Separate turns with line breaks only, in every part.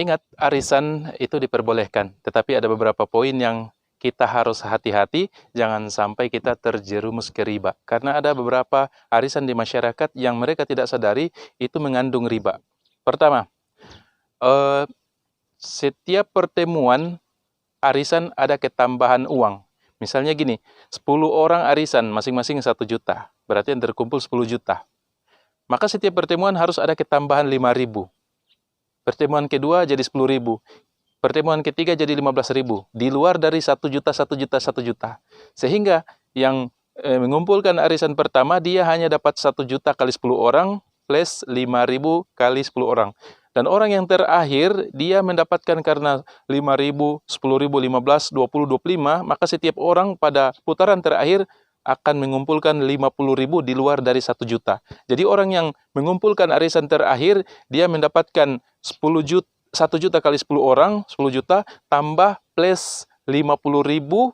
Ingat, arisan itu diperbolehkan, tetapi ada beberapa poin yang kita harus hati-hati, jangan sampai kita terjerumus ke riba. Karena ada beberapa arisan di masyarakat yang mereka tidak sadari itu mengandung riba. Pertama, setiap pertemuan arisan ada ketambahan uang. Misalnya gini, 10 orang arisan, masing-masing 1 juta. Berarti yang terkumpul 10 juta. Maka setiap pertemuan harus ada ketambahan 5.000. Pertemuan kedua jadi 10.000. Pertemuan ketiga jadi 15.000. Di luar dari 1 juta, 1 juta, 1 juta. Sehingga yang mengumpulkan arisan pertama, dia hanya dapat 1 juta kali 10 orang, plus 5.000 kali 10 orang. Dan orang yang terakhir, dia mendapatkan karena 5.000, 10.000, 15, 20, 25, maka setiap orang pada putaran terakhir akan mengumpulkan 50.000 di luar dari 1 juta. Jadi orang yang mengumpulkan arisan terakhir, dia mendapatkan 10 juta, 1 juta kali 10 orang, 10 juta, tambah plus 50.000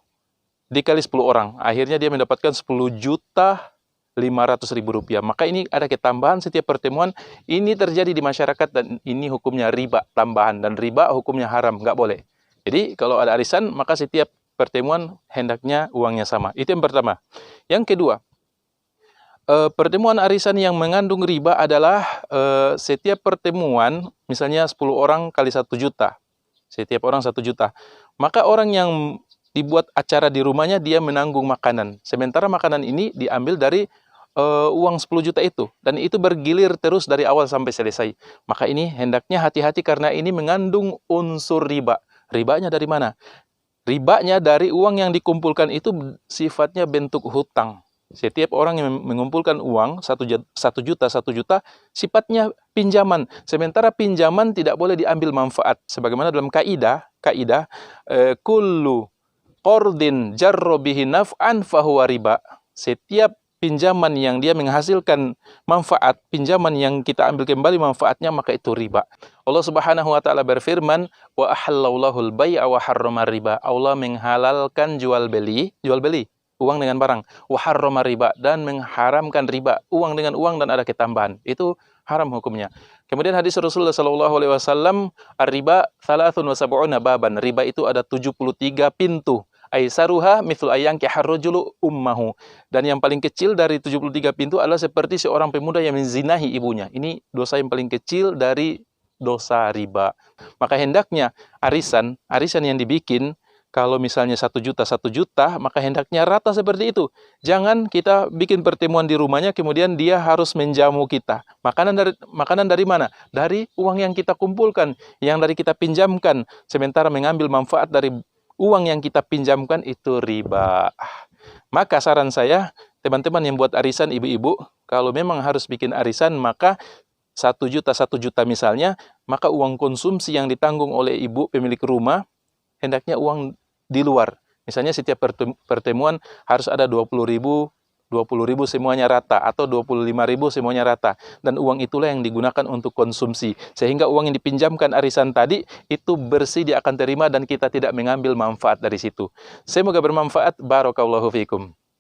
dikali 10 orang. Akhirnya dia mendapatkan 10 juta 500.000 rupiah. Maka ini ada ketambahan setiap pertemuan. Ini terjadi di masyarakat dan ini hukumnya riba tambahan. Dan riba hukumnya haram, nggak boleh. Jadi kalau ada arisan, maka setiap pertemuan hendaknya uangnya sama. Itu yang pertama. Yang kedua, pertemuan arisan yang mengandung riba adalah setiap pertemuan, misalnya 10 orang kali 1 juta. Setiap orang 1 juta. Maka orang yang dibuat acara di rumahnya, dia menanggung makanan. Sementara makanan ini diambil dari uang 10 juta itu. Dan itu bergilir terus dari awal sampai selesai. Maka ini hendaknya hati-hati karena ini mengandung unsur riba. Ribanya dari mana? Ribanya dari uang yang dikumpulkan itu sifatnya bentuk hutang. Setiap orang yang mengumpulkan uang 1 juta, 1 juta, sifatnya pinjaman. Sementara pinjaman tidak boleh diambil manfaat. Sebagaimana dalam kaidah, kullu qardin jarra bihi naf'an fahuwa riba. Setiap pinjaman yang dia menghasilkan manfaat, pinjaman yang kita ambil kembali manfaatnya, maka itu riba. Allah Subhanahu wa taala berfirman, wa ahallallahu al-bai'a wa harrama riba. Allah menghalalkan jual beli, uang dengan barang, wa harrama riba, dan mengharamkan riba, uang dengan uang dan ada ketambahan. Itu haram hukumnya. Kemudian hadis Rasulullah sallallahu alaihi wasallam, ar-riba 73 baban. Riba itu ada 73 pintu. Aisaruha mithlu ayyangkihar rajulu ummahu. Dan yang paling kecil dari 73 pintu adalah seperti seorang pemuda yang menzinahi ibunya. Ini dosa yang paling kecil dari dosa riba. Maka hendaknya arisan yang dibikin, kalau misalnya 1 juta, 1 juta, maka hendaknya rata seperti itu. Jangan kita bikin pertemuan di rumahnya, kemudian dia harus menjamu kita. Makanan dari mana? Dari uang yang kita kumpulkan, yang dari kita pinjamkan. Sementara mengambil manfaat dari uang yang kita pinjamkan itu riba. Maka saran saya, teman-teman yang buat arisan, ibu-ibu, kalau memang harus bikin arisan, maka 1 juta, 1 juta misalnya, maka uang konsumsi yang ditanggung oleh ibu pemilik rumah, hendaknya uang di luar. Misalnya setiap pertemuan harus ada 20.000 semuanya rata, atau 25.000 semuanya rata. Dan uang itulah yang digunakan untuk konsumsi. Sehingga uang yang dipinjamkan arisan tadi, itu bersih, dia akan terima dan kita tidak mengambil manfaat dari situ. Semoga bermanfaat. Barakallahu fiikum.